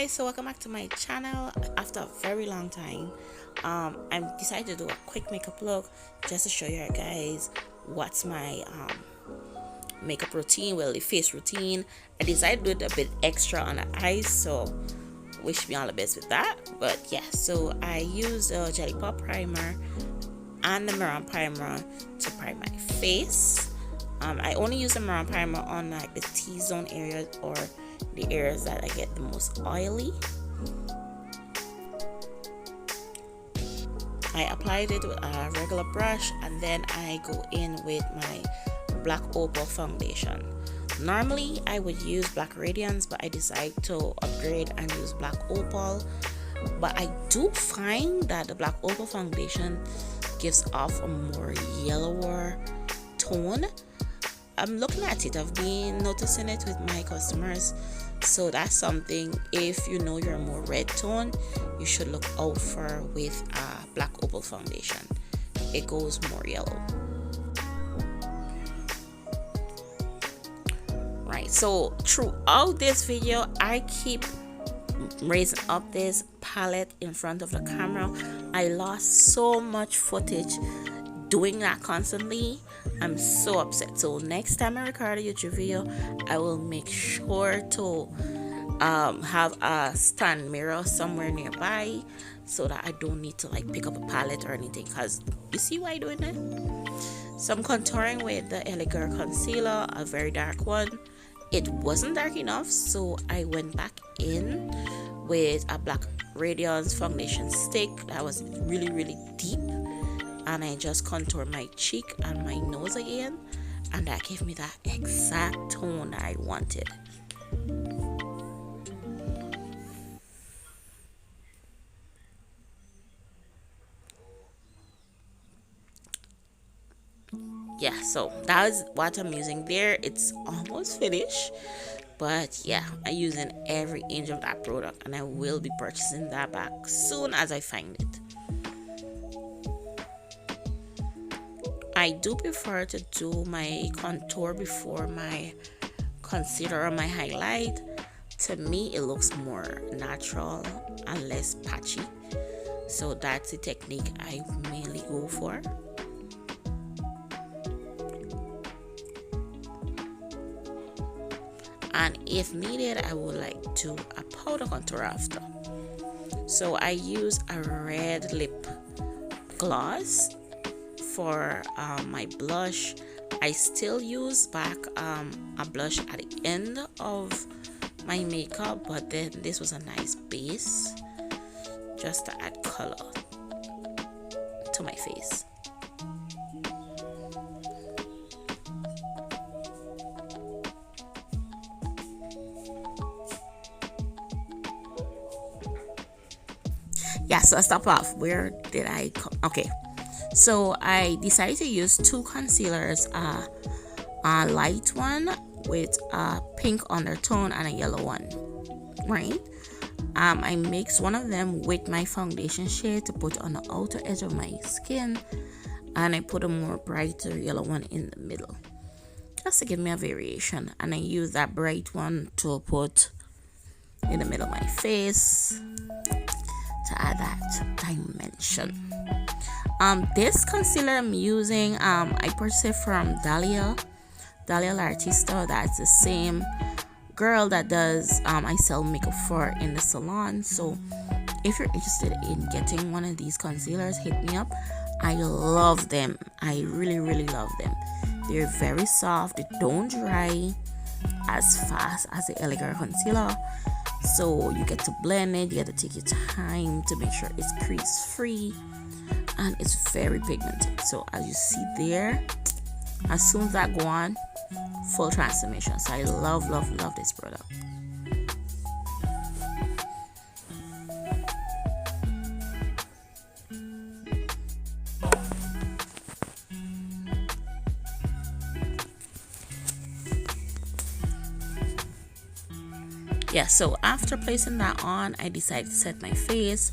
guys, so welcome back to my channel after a very long time. I decided to do a quick makeup look just to show you guys what's my makeup routine, well, the face routine. I decided to do it a bit extra on the eyes, so wish me all the best with that. But yeah, so I used the Jelly Pop primer and the Mirror primer to prime my face. I only use the Mirror primer on like the T-zone areas or the areas that I get the most oily. I applied it with a regular brush and then I go in with my Black Opal foundation. Normally I would use Black Radiance, but I decided to upgrade and use Black Opal. But I do find that the Black Opal foundation gives off a more yellower tone. I'm looking at it, I've been noticing it with my customers, so that's something. If you know you're a more red tone, you should look out for with a Black Opal foundation. It goes more yellow. Right, so throughout this video I keep raising up this palette in front of the camera. I lost so much footage doing that constantly. I'm so upset. So next time I record a YouTube video, I will make sure to have a stand mirror somewhere nearby so that I don't need to like pick up a palette or anything, because you see why I'm doing that. So I'm contouring with the LA Girl concealer, a very dark one. It wasn't dark enough, so I went back in with a Black Radiance foundation stick that was really deep, and I just contoured my cheek and my nose again, and that gave me that exact tone I wanted. Yeah, so that is what I'm using there. It's almost finished, but yeah, I'm using every inch of that product, and I will be purchasing that back soon as I find it. I do prefer to do my contour before my concealer or my highlight. To me, it looks more natural and less patchy, so that's the technique I mainly go for. And if needed, I would like to a powder contour after. So I use a red lip gloss for my blush. I still use back a blush at the end of my makeup, but then this was a nice base just to add color to my face. Yeah, so I stop off. Where did I come? Okay, so I decided to use two concealers, a light one with a pink undertone and a yellow one, right? I mixed one of them with my foundation shade to put on the outer edge of my skin, and I put a more brighter yellow one in the middle just to give me a variation, and I use that bright one to put in the middle of my face to add that dimension. This concealer I'm using, I purchased it from Dalia L'artista. That's the same girl that does I sell makeup for in the salon. So if you're interested in getting one of these concealers, hit me up. I love them. I really love them. They're very soft. They don't dry as fast as the LA Girl concealer, so you get to blend it, you get to take your time to make sure it's crease free, and it's very pigmented. So as you see there, as soon as that go on, full transformation. So I love this product. Yeah, so after placing that on, I decided to set my face.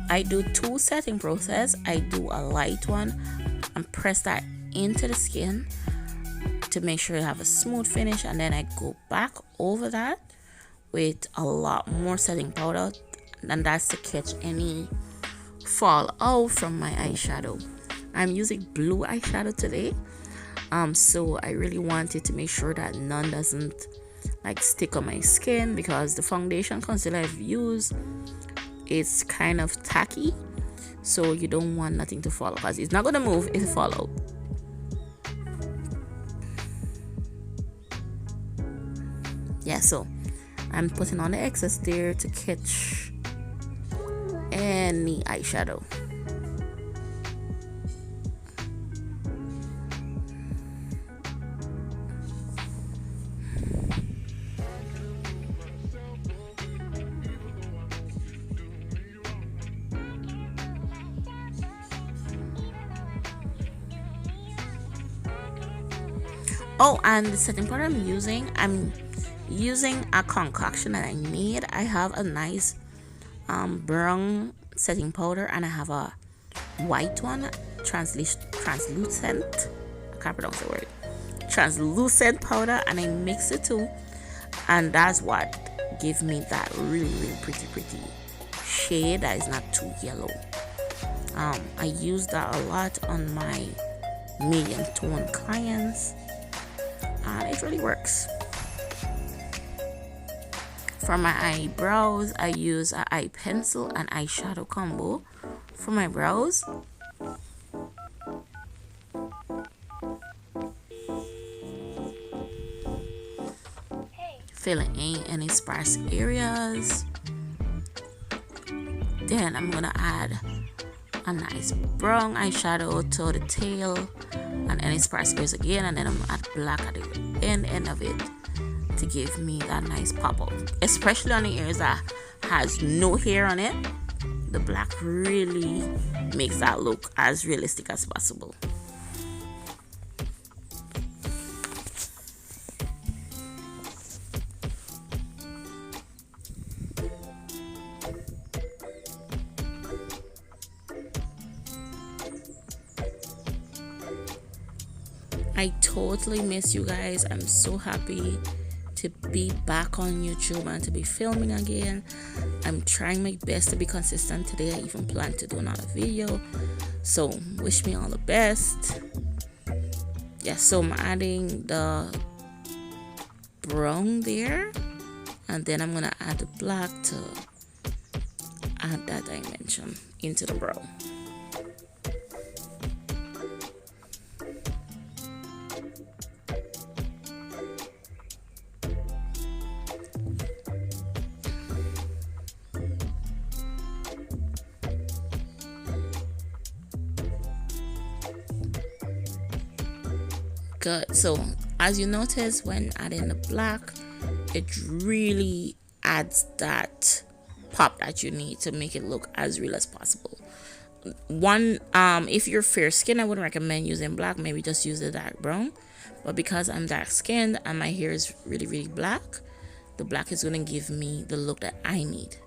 I do two setting process. I do a light one and press that into the skin to make sure you have a smooth finish, and then I go back over that with a lot more setting powder, and that's to catch any fallout from my eyeshadow. I'm using blue eyeshadow today, so I really wanted to make sure that none doesn't like stick on my skin, because the foundation concealer I've used is kind of tacky, so you don't want nothing to fall out, because it's not gonna move if it fall out. Yeah, so I'm putting on the excess there to catch any eyeshadow. Oh, and the setting powder I'm using a concoction that I made. I have a nice brown setting powder, and I have a white one, translucent. I can't pronounce the word. Translucent powder, and I mix it too, and that's what gives me that really pretty shade that is not too yellow. I use that a lot on my medium tone clients, and it really works. For my eyebrows, I use an eye pencil and eyeshadow combo for my brows. Filling in any sparse areas. Then I'm gonna add a nice brown eyeshadow to the tail and any sparse areas again, and then I'm gonna add black at the end of it to give me that nice pop up, especially on the areas that has no hair on it. The black really makes that look as realistic as possible. I totally miss you guys. I'm so happy to be back on YouTube and to be filming again. I'm trying my best to be consistent. Today I even plan to do another video, so wish me all the best. Yeah, so I'm adding the brown there, and then I'm gonna add the black to add that dimension into the brown. Good. So as you notice, when adding the black, it really adds that pop that you need to make it look as real as possible. If you're fair skinned, I wouldn't recommend using black. Maybe just use the dark brown, but because I'm dark skinned and my hair is really black, the black is going to give me the look that I need.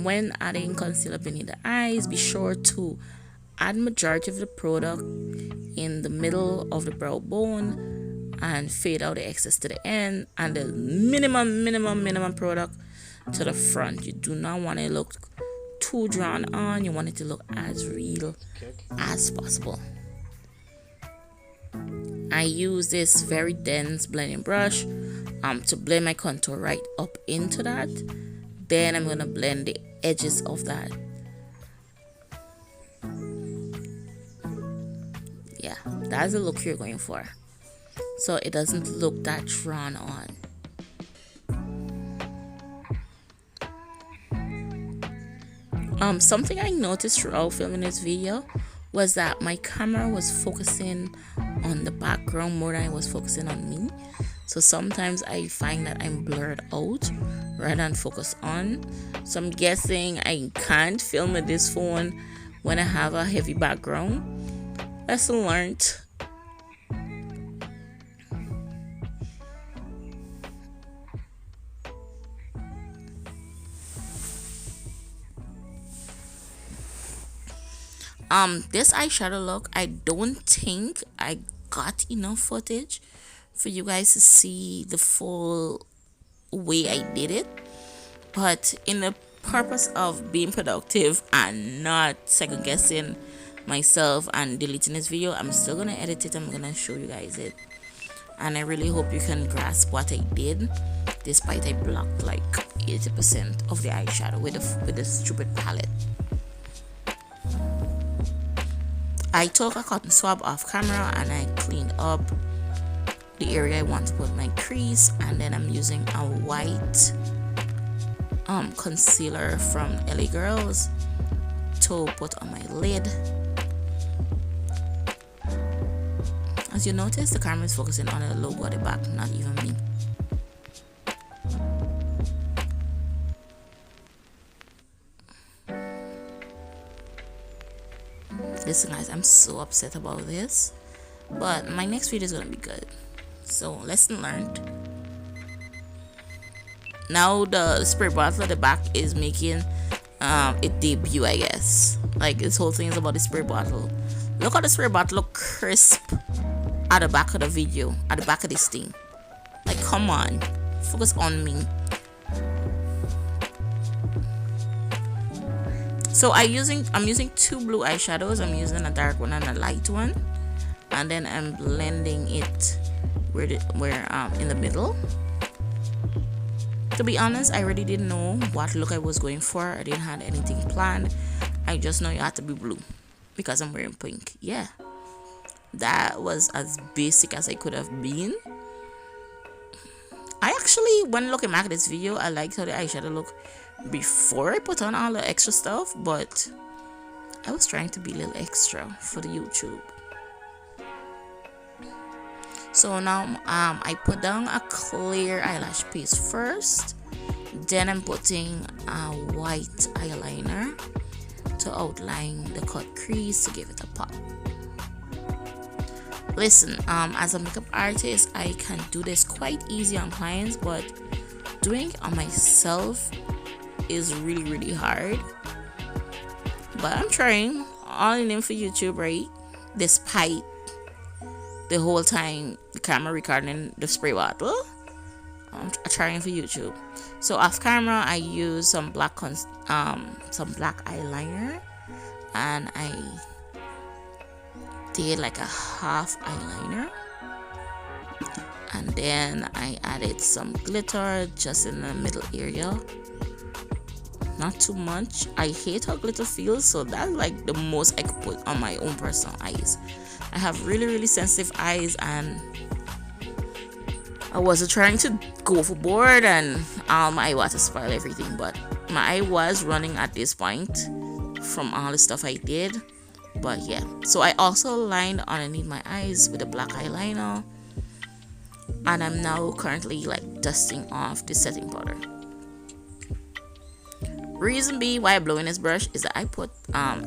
When adding concealer beneath the eyes, be sure to add majority of the product in the middle of the brow bone and fade out the excess to the end, and the minimum product to the front. You do not want it to look too drawn on. You want it to look as real as possible. I use this very dense blending brush to blend my contour right up into that. Then I'm gonna blend the edges of that. Yeah, that's the look you're going for, so it doesn't look that drawn on. Something I noticed throughout filming this video was that my camera was focusing on the background more than it was focusing on me. So sometimes I find that I'm blurred out rather than focus on. So I'm guessing I can't film with this phone when I have a heavy background. Lesson learned. This eyeshadow look, I don't think I got enough footage for you guys to see the full way I did it, but in the purpose of being productive and not second guessing myself and deleting this video, I'm still gonna edit it. I'm gonna show you guys it, and I really hope you can grasp what I did, despite I blocked like 80% of the eyeshadow with the stupid palette. I took a cotton swab off camera and I cleaned up the area I want to put my crease, and then I'm using a white concealer from LA Girls to put on my lid. As you notice, the camera is focusing on the logo at the back, not even me. Listen guys, I'm so upset about this, but my next video is gonna be good. So lesson learned. Now the spray bottle at the back is making it debut, I guess. Like, this whole thing is about the spray bottle. Look how the spray bottle look crisp at the back of the video, at the back of this thing. Like, come on, focus on me. So I'm using two blue eyeshadows. I'm using a dark one and a light one, and then I'm blending it where in the middle. To be honest, I really didn't know what look I was going for. I didn't have anything planned. I just know you had to be blue because I'm wearing pink. Yeah, that was as basic as I could have been. I actually, when looking back at this video, I liked how the eyeshadow looked before I put on all the extra stuff, but I was trying to be a little extra for the YouTube. So now I put down a clear eyelash paste first, then I'm putting a white eyeliner to outline the cut crease to give it a pop. Listen, as a makeup artist, I can do this quite easy on clients, but doing it on myself is really hard. But I'm trying, all in them for YouTube, right? Despite the whole time the camera recording the spray bottle, I'm trying for YouTube. So off camera, I use some black eyeliner, and I did like a half eyeliner, and then I added some glitter just in the middle area, not too much. I hate how glitter feels, so that's like the most I could put on my own personal eyes. I have really sensitive eyes, and I wasn't trying to go overboard and my eye water spoil everything, but my eye was running at this point from all the stuff I did. But yeah, so I also lined underneath my eyes with a black eyeliner, and I'm now currently like dusting off the setting powder. Reason being why I'm blowing this brush is that I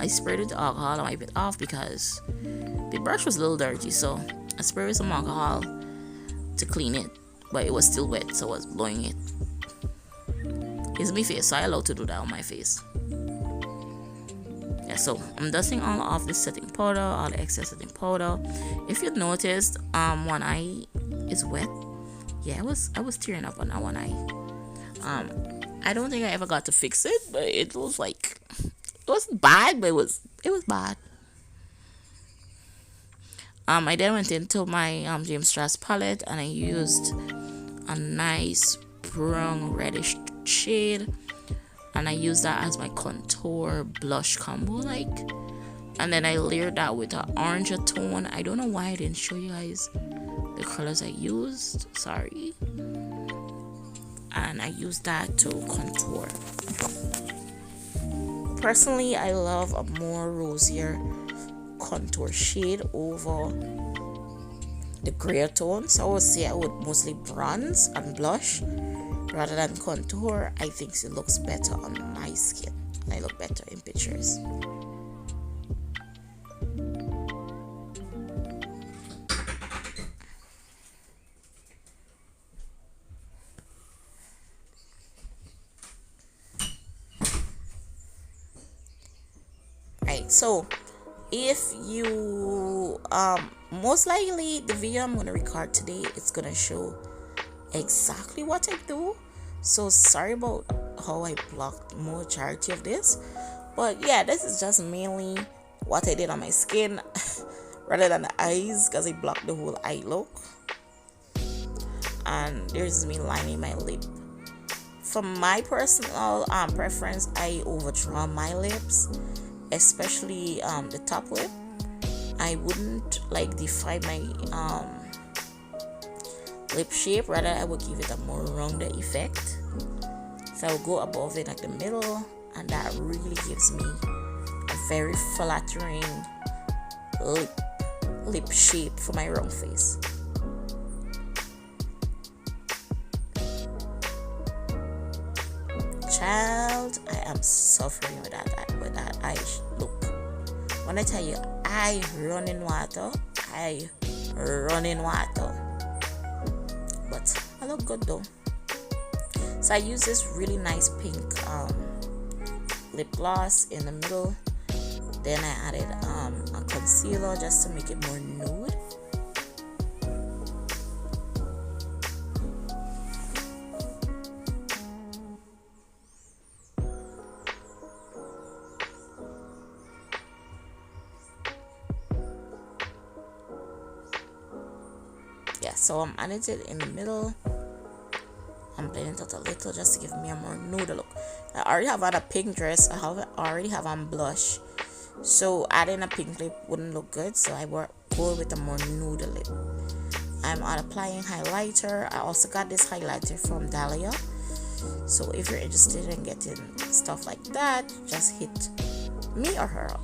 sprayed it with alcohol and wiped it off because the brush was a little dirty, so I sprayed with some alcohol to clean it, but it was still wet, so I was blowing it. It's my face, so I allowed to do that on my face. Yeah, so I'm dusting all off the setting powder, all the excess setting powder. If you noticed, one eye is wet. Yeah, I was tearing up on that one eye. I don't think I ever got to fix it, but it was like, it wasn't bad, but it was bad. I then went into my James Strass palette, and I used a nice brown reddish shade, and I used that as my contour blush combo, like. And then I layered that with an orange tone. I don't know why I didn't show you guys the colors I used, sorry. And I used that to contour. Personally, I love a more rosier contour shade over the gray tone, so I would say I would mostly bronze and blush rather than contour. I think it looks better on my skin, and I look better in pictures. Right, so if you most likely the video I'm going to record today, it's going to show exactly what I do. So sorry about how I blocked majority of this, but yeah, this is just mainly what I did on my skin rather than the eyes, because I blocked the whole eye look. And there's me lining my lip. For my personal preference, I overdraw my lips, especially the top lip. I wouldn't like define my lip shape, rather I would give it a more rounded effect. So I will go above it like the middle, and that really gives me a very flattering lip shape for my round face. Child, I am suffering with that eye look. When I tell you I run in water, but I look good though. So I use this really nice pink lip gloss in the middle. Then I added a concealer just to make it more nude. Yeah, so I'm adding it in the middle. I'm blending it out a little just to give me a more nude look. I already have on a pink dress. I already have on blush. So adding a pink lip wouldn't look good. So I go with a more nude lip. I'm applying highlighter. I also got this highlighter from Dahlia. So if you're interested in getting stuff like that, just hit me or her up.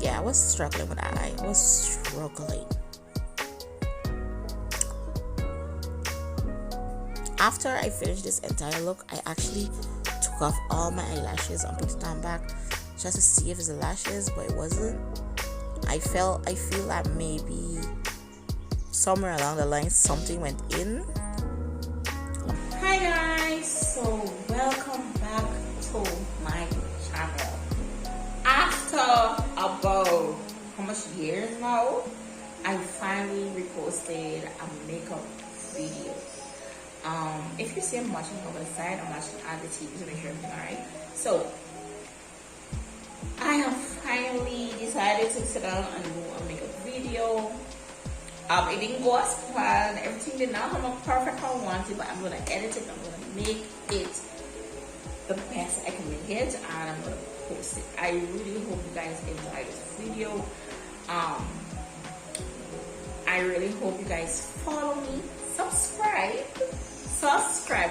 Yeah, I was struggling with that. I was struggling. After I finished this entire look, I actually took off all my eyelashes and put it on back just to see if it's the lashes, but it wasn't. I feel that maybe somewhere along the line something went in. Hi guys, so welcome back to my channel. After about how much years now, I finally reposted a makeup video. If you see I'm watching over the side, I'm watching at the TV to make sure everything alright. So I have finally decided to sit down and do a makeup video. It didn't go as planned. Everything did not come out perfect how I wanted, but I'm gonna edit it. I'm gonna make it the best I can make it, and I'm gonna post it. I really hope you guys enjoy this video. I really hope you guys follow me, subscribe,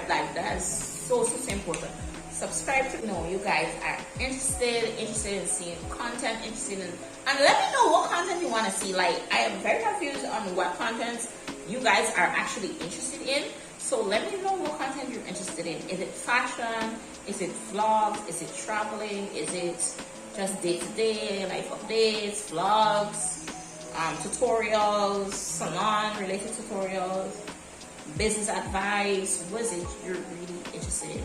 like that's so important. Subscribe to know you guys are interested in seeing content, and let me know what content you want to see. Like, I am very confused on what content you guys are actually interested in. So let me know what content you're interested in. Is it fashion? Is it vlogs? Is it traveling? Is it just day-to-day life updates, vlogs, tutorials, salon related tutorials, business advice? What is it you're really interested in?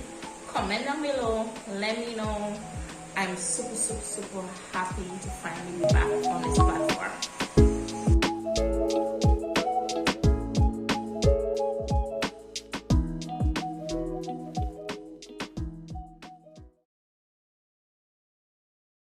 Comment down below, let me know. I'm super happy to finally be back.